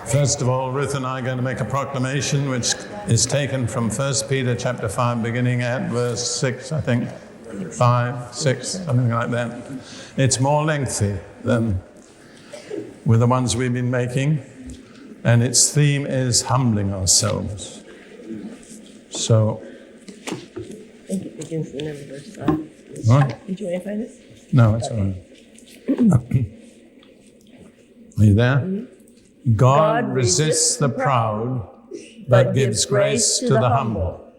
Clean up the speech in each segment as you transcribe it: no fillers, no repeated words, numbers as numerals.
First of all, Ruth and I are going to make a proclamation which is taken from 1 Peter chapter 5, beginning at verse 6, I think. 5, 6, something like that. It's more lengthy than with the ones we've been making, and its theme is humbling ourselves. So, I think it begins in verse 5. What? Did you want to find this? No, it's all right. Are you there? Mm-hmm. God resists the proud, but gives grace to the humble.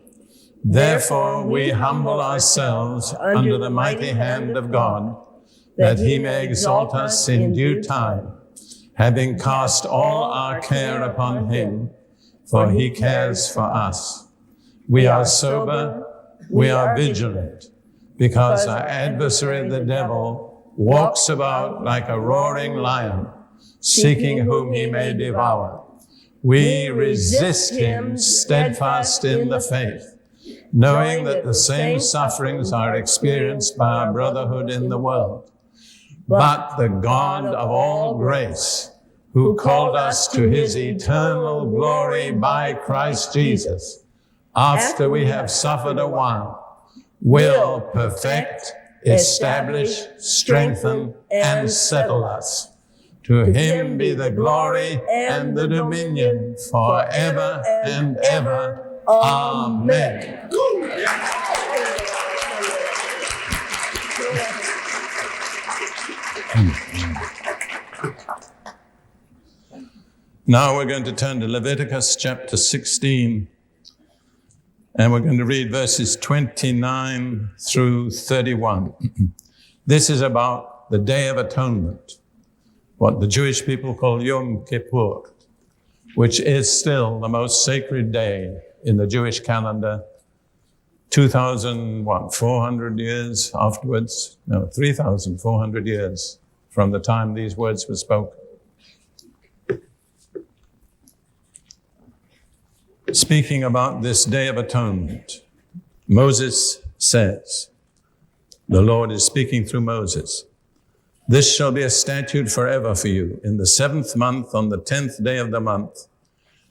Therefore, we humble ourselves under the mighty hand of God, that he may exalt us in due time, having cast all our care upon him, for he cares for us. We are sober, we are vigilant, because our adversary, the devil, walks about like a roaring lion, seeking whom he may devour. We resist him steadfast in the faith, knowing that the same sufferings are experienced by our brotherhood in the world. But the God of all grace, who called us to his eternal glory by Christ Jesus, after we have suffered a while, will perfect, establish, strengthen, and settle us. To him be the glory and the dominion forever and ever. Amen. Now we're going to turn to Leviticus chapter 16, and we're going to read verses 29 through 31. This is about the Day of Atonement, what the Jewish people call Yom Kippur, which is still the most sacred day in the Jewish calendar, 400 years afterwards, 3,400 years from the time these words were spoken. Speaking about this Day of Atonement, Moses says, the Lord is speaking through Moses, "This shall be a statute forever for you. In the 7th month, on the 10th day of the month,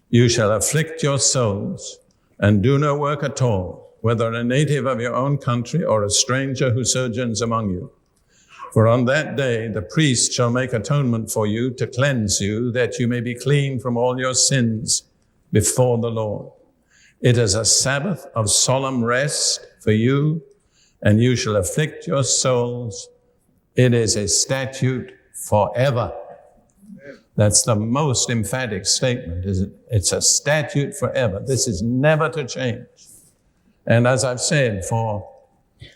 you shall afflict your souls and do no work at all, whether a native of your own country or a stranger who sojourns among you. For on that day the priest shall make atonement for you to cleanse you, that you may be clean from all your sins before the Lord. It is a Sabbath of solemn rest for you, and you shall afflict your souls. It is a statute forever." That's the most emphatic statement, isn't it? It's a statute forever. This is never to change. And as I've said, for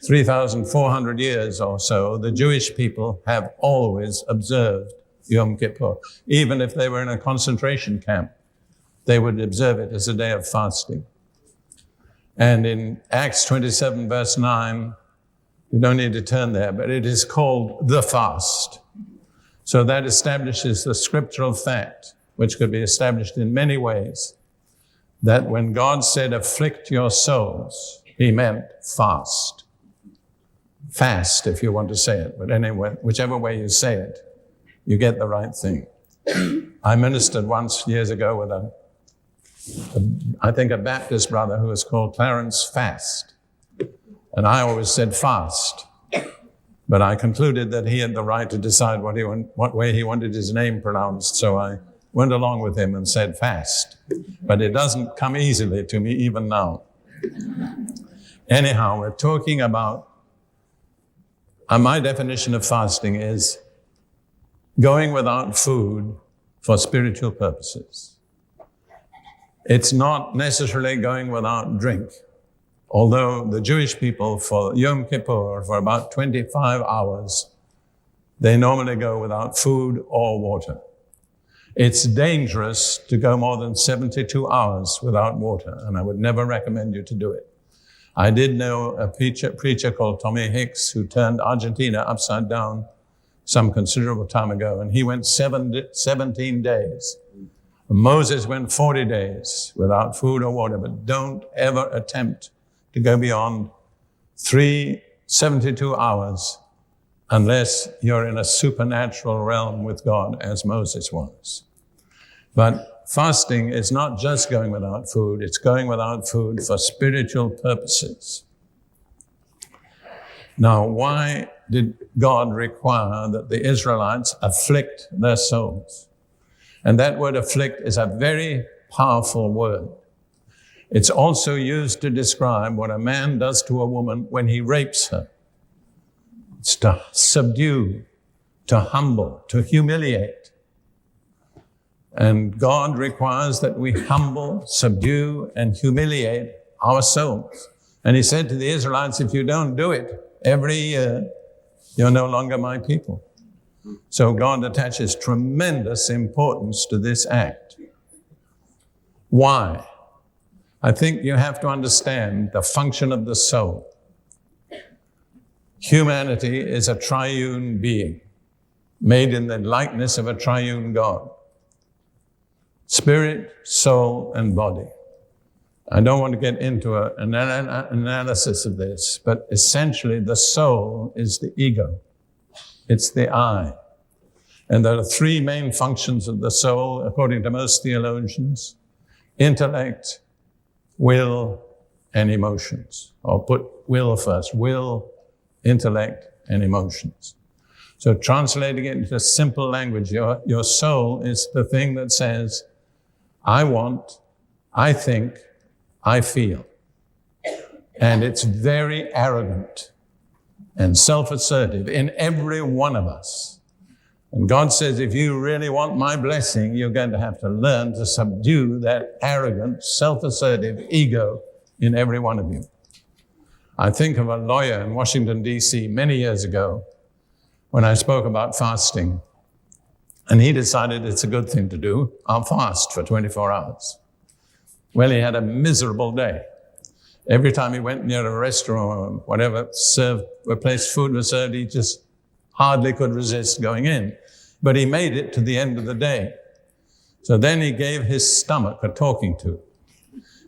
3,400 years or so, the Jewish people have always observed Yom Kippur. Even if they were in a concentration camp, they would observe it as a day of fasting. And in Acts 27, verse 9, you don't need to turn there, but it is called the fast. So that establishes the scriptural fact, which could be established in many ways, that when God said, "afflict your souls," he meant fast. Fast, if you want to say it, but anyway, whichever way you say it, you get the right thing. I ministered once years ago with I think a Baptist brother who was called Clarence Fast. And I always said fast. But I concluded that he had the right to decide what way he wanted his name pronounced. So I went along with him and said fast. But it doesn't come easily to me even now. Anyhow, we're talking about, my definition of fasting is going without food for spiritual purposes. It's not necessarily going without drink, although the Jewish people for Yom Kippur, for about 25 hours, they normally go without food or water. It's dangerous to go more than 72 hours without water, and I would never recommend you to do it. I did know a preacher called Tommy Hicks who turned Argentina upside down some considerable time ago, and he went 17 days. Moses went 40 days without food or water, but don't ever attempt to go beyond 72 hours unless you're in a supernatural realm with God, as Moses was. But fasting is not just going without food, it's going without food for spiritual purposes. Now, why did God require that the Israelites afflict their souls? And that word afflict is a very powerful word. It's also used to describe what a man does to a woman when he rapes her. It's to subdue, to humble, to humiliate. And God requires that we humble, subdue, and humiliate our souls. And he said to the Israelites, if you don't do it every year, you're no longer my people. So God attaches tremendous importance to this act. Why? I think you have to understand the function of the soul. Humanity is a triune being, made in the likeness of a triune God. Spirit, soul, and body. I don't want to get into an analysis of this, but essentially the soul is the ego. It's the I. And there are three main functions of the soul, according to most theologians: intellect, will, and emotions. Or put will first. Will, intellect, and emotions. So translating it into simple language, your soul is the thing that says, I want, I think, I feel. And it's very arrogant and self-assertive in every one of us. And God says, if you really want my blessing, you're going to have to learn to subdue that arrogant, self-assertive ego in every one of you. I think of a lawyer in Washington, D.C. many years ago when I spoke about fasting. And he decided it's a good thing to do. I'll fast for 24 hours. Well, he had a miserable day. Every time he went near a restaurant or whatever, where place food was served, he just hardly could resist going in. But he made it to the end of the day. So then he gave his stomach a talking to.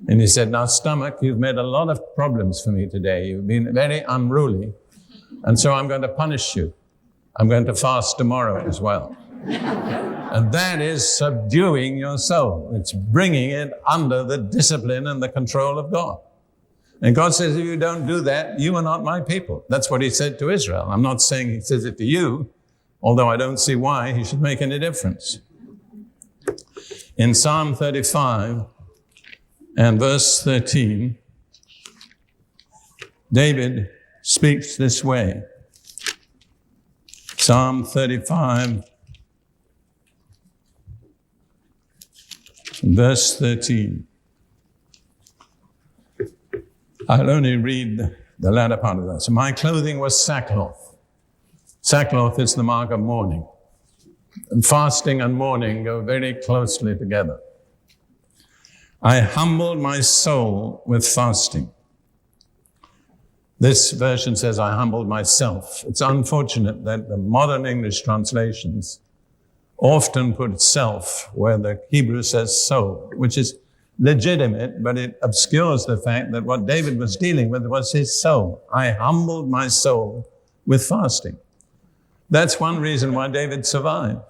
And he said, now, stomach, you've made a lot of problems for me today. You've been very unruly. And so I'm going to punish you. I'm going to fast tomorrow as well. And that is subduing your soul. It's bringing it under the discipline and the control of God. And God says, if you don't do that, you are not my people. That's what he said to Israel. I'm not saying he says it to you, although I don't see why he should make any difference. In Psalm 35 and verse 13, David speaks this way. Psalm 35 verse 13. I'll only read the latter part of that. So my clothing was sackcloth. Sackcloth is the mark of mourning. And fasting and mourning go very closely together. I humbled my soul with fasting. This version says I humbled myself. It's unfortunate that the modern English translations often put self where the Hebrew says soul, which is legitimate, but it obscures the fact that what David was dealing with was his soul. I humbled my soul with fasting. That's one reason why David survived,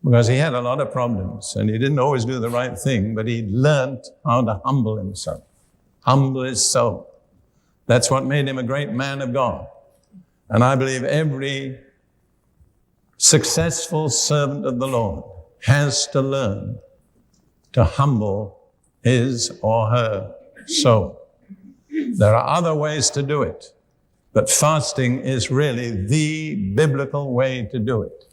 because he had a lot of problems and he didn't always do the right thing, but he learned how to humble himself, humble his soul. That's what made him a great man of God. And I believe every successful servant of the Lord has to learn to humble his or her soul. There are other ways to do it, but fasting is really the biblical way to do it.